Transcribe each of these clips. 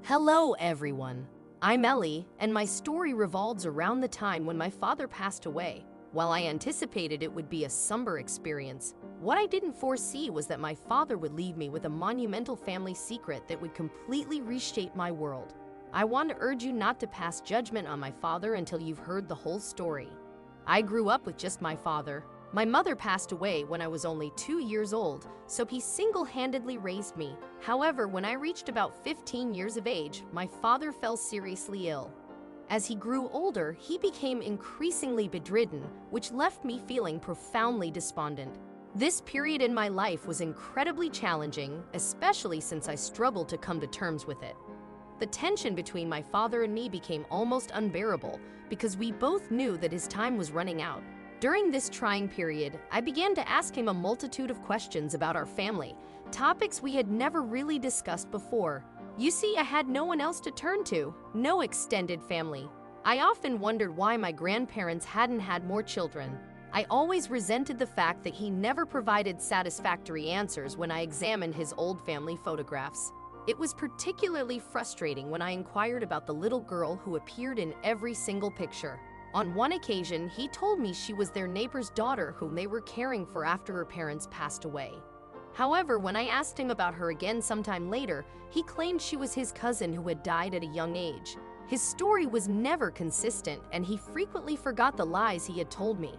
Hello, everyone. I'm Ellie, and my story revolves around the time when my father passed away. While I anticipated it would be a somber experience, what I didn't foresee was that my father would leave me with a monumental family secret that would completely reshape my world. I want to urge you not to pass judgment on my father until you've heard the whole story. I grew up with just my father. My mother passed away when I was only 2 years old, so he single-handedly raised me. However, when I reached about 15 years of age, my father fell seriously ill. As he grew older, he became increasingly bedridden, which left me feeling profoundly despondent. This period in my life was incredibly challenging, especially since I struggled to come to terms with it. The tension between my father and me became almost unbearable because we both knew that his time was running out. During this trying period, I began to ask him a multitude of questions about our family, topics we had never really discussed before. You see, I had no one else to turn to, no extended family. I often wondered why my grandparents hadn't had more children. I always resented the fact that he never provided satisfactory answers when I examined his old family photographs. It was particularly frustrating when I inquired about the little girl who appeared in every single picture. On one occasion, he told me she was their neighbor's daughter whom they were caring for after her parents passed away. However, when I asked him about her again sometime later, he claimed she was his cousin who had died at a young age. His story was never consistent, and he frequently forgot the lies he had told me.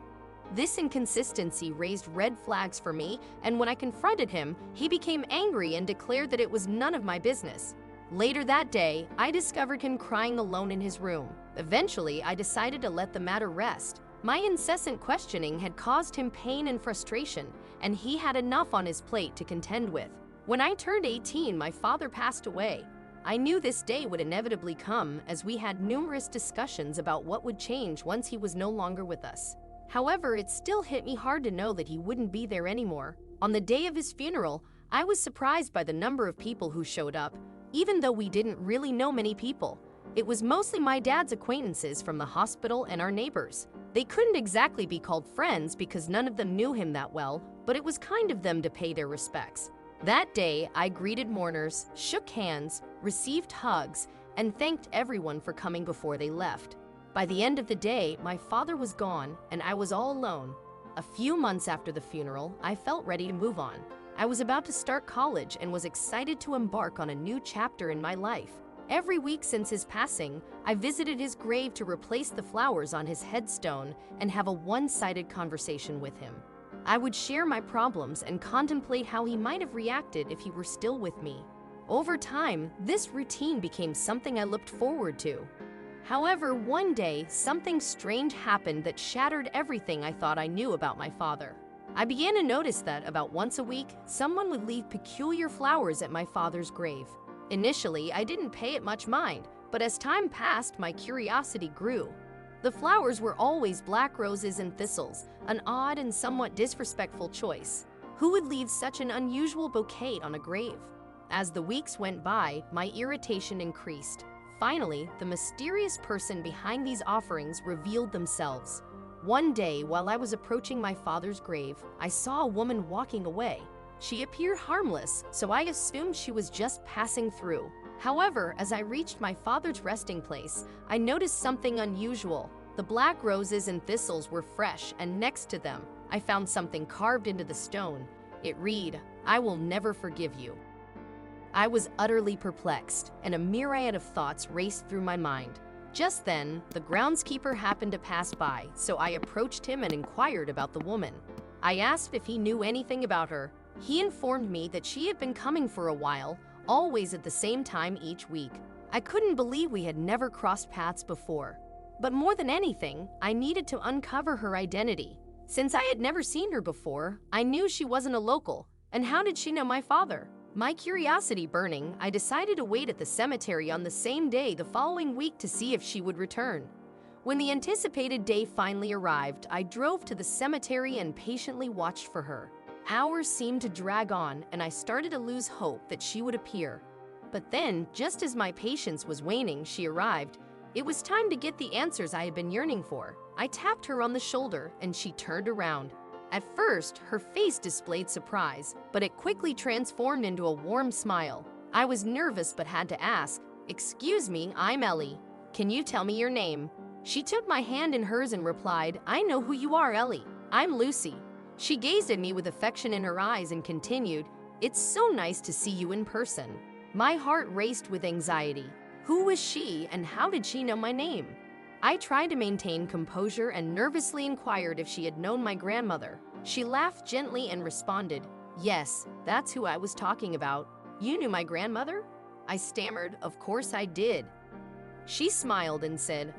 This inconsistency raised red flags for me, and when I confronted him, he became angry and declared that it was none of my business. Later that day, I discovered him crying alone in his room. Eventually, I decided to let the matter rest. My incessant questioning had caused him pain and frustration, and he had enough on his plate to contend with. When I turned 18, my father passed away. I knew this day would inevitably come, as we had numerous discussions about what would change once he was no longer with us. However, it still hit me hard to know that he wouldn't be there anymore. On the day of his funeral, I was surprised by the number of people who showed up, even though we didn't really know many people. It was mostly my dad's acquaintances from the hospital and our neighbors. They couldn't exactly be called friends because none of them knew him that well, but it was kind of them to pay their respects. That day, I greeted mourners, shook hands, received hugs, and thanked everyone for coming before they left. By the end of the day, my father was gone, and I was all alone. A few months after the funeral, I felt ready to move on. I was about to start college and was excited to embark on a new chapter in my life. Every week since his passing, I visited his grave to replace the flowers on his headstone and have a one-sided conversation with him. I would share my problems and contemplate how he might have reacted if he were still with me. Over time, this routine became something I looked forward to. However, one day, something strange happened that shattered everything I thought I knew about my father. I began to notice that about once a week, someone would leave peculiar flowers at my father's grave. Initially, I didn't pay it much mind, but as time passed, my curiosity grew. The flowers were always black roses and thistles, an odd and somewhat disrespectful choice. Who would leave such an unusual bouquet on a grave? As the weeks went by, my irritation increased. Finally, the mysterious person behind these offerings revealed themselves. One day, while I was approaching my father's grave, I saw a woman walking away. She appeared harmless, so I assumed she was just passing through. However, as I reached my father's resting place, I noticed something unusual. The black roses and thistles were fresh, and next to them, I found something carved into the stone. It read, "I will never forgive you." I was utterly perplexed, and a myriad of thoughts raced through my mind. Just then, the groundskeeper happened to pass by, so I approached him and inquired about the woman. I asked if he knew anything about her. He informed me that she had been coming for a while, always at the same time each week. I couldn't believe we had never crossed paths before. But more than anything, I needed to uncover her identity. Since I had never seen her before, I knew she wasn't a local. And how did she know my father? My curiosity burning, I decided to wait at the cemetery on the same day the following week to see if she would return. When the anticipated day finally arrived, I drove to the cemetery and patiently watched for her. Hours seemed to drag on, and I started to lose hope that she would appear. But then, just as my patience was waning, she arrived. It was time to get the answers I had been yearning for. I tapped her on the shoulder, and she turned around. At first, her face displayed surprise, but it quickly transformed into a warm smile. I was nervous but had to ask, "Excuse me, I'm Ellie. Can you tell me your name?" She took my hand in hers and replied, "I know who you are, Ellie. I'm Lucy." She gazed at me with affection in her eyes and continued, "It's so nice to see you in person." My heart raced with anxiety. Who was she and how did she know my name? I tried to maintain composure and nervously inquired if she had known my grandmother. She laughed gently and responded, "Yes, that's who I was talking about. You knew my grandmother?" I stammered, "Of course I did." She smiled and said,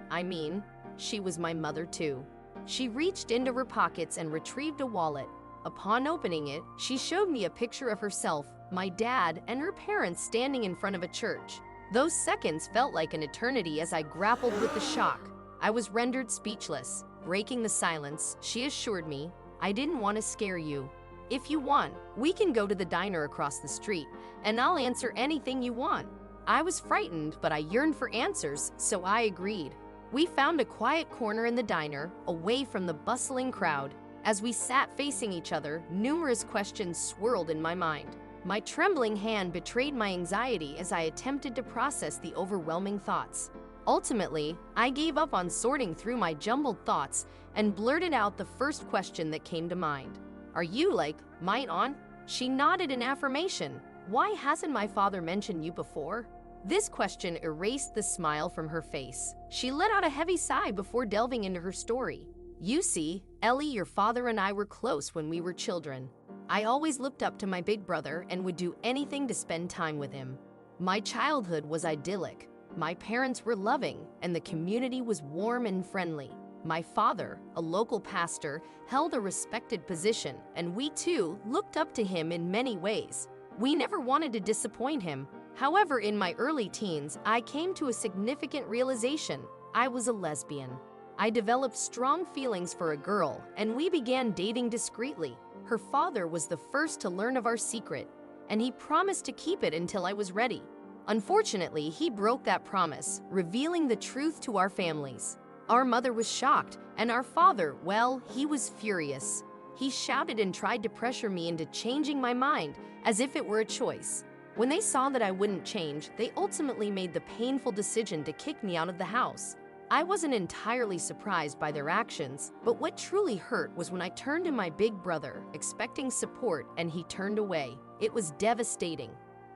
she was my mother too." She reached into her pockets and retrieved a wallet. Upon opening it, she showed me a picture of herself, my dad, and her parents standing in front of a church. Those seconds felt like an eternity as I grappled with the shock. I was rendered speechless. Breaking the silence, she assured me, "I didn't want to scare you. If you want, we can go to the diner across the street, and I'll answer anything you want." I was frightened, but I yearned for answers, so I agreed. We found a quiet corner in the diner, away from the bustling crowd. As we sat facing each other, numerous questions swirled in my mind. My trembling hand betrayed my anxiety as I attempted to process the overwhelming thoughts. Ultimately, I gave up on sorting through my jumbled thoughts and blurted out the first question that came to mind. "Are you like my aunt?" She nodded in affirmation. "Why hasn't my father mentioned you before?" This question erased the smile from her face. She let out a heavy sigh before delving into her story. "You see, Ellie, your father and I were close when we were children. I always looked up to my big brother and would do anything to spend time with him. My childhood was idyllic. My parents were loving, and the community was warm and friendly. My father, a local pastor, held a respected position, and we too looked up to him in many ways. We never wanted to disappoint him. However, in my early teens, I came to a significant realization. I was a lesbian. I developed strong feelings for a girl, and we began dating discreetly. Her father was the first to learn of our secret, and he promised to keep it until I was ready. Unfortunately, he broke that promise, revealing the truth to our families. Our mother was shocked, and our father, well, he was furious. He shouted and tried to pressure me into changing my mind, as if it were a choice. When they saw that I wouldn't change, they ultimately made the painful decision to kick me out of the house. I wasn't entirely surprised by their actions, but what truly hurt was when I turned to my big brother, expecting support, and he turned away. It was devastating.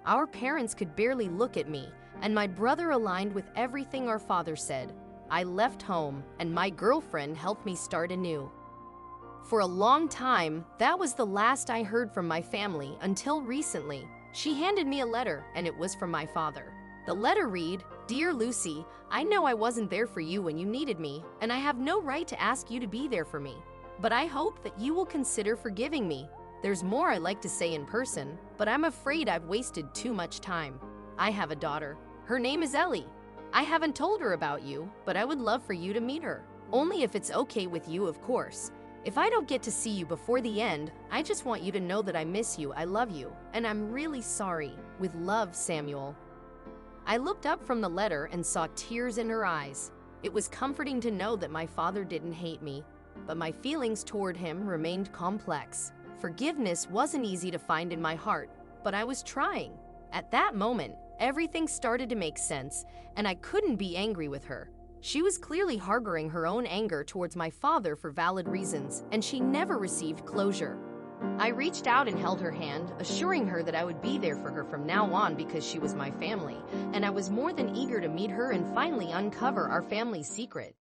Our parents could barely look at me, and my brother aligned with everything our father said. I left home, and my girlfriend helped me start anew. For a long time, that was the last I heard from my family until recently. She handed me a letter, and it was from my father. The letter read, "Dear Lucy, I know I wasn't there for you when you needed me, and I have no right to ask you to be there for me. But I hope that you will consider forgiving me. There's more I'd like to say in person, but I'm afraid I've wasted too much time. I have a daughter. Her name is Ellie. I haven't told her about you, but I would love for you to meet her. Only if it's okay with you, of course. If I don't get to see you before the end, I just want you to know that I miss you, I love you, and I'm really sorry. With love, Samuel." I looked up from the letter and saw tears in her eyes. It was comforting to know that my father didn't hate me, but my feelings toward him remained complex. Forgiveness wasn't easy to find in my heart, but I was trying. At that moment, everything started to make sense, and I couldn't be angry with her. She was clearly harboring her own anger towards my father for valid reasons, and she never received closure. I reached out and held her hand, assuring her that I would be there for her from now on because she was my family, and I was more than eager to meet her and finally uncover our family's secret.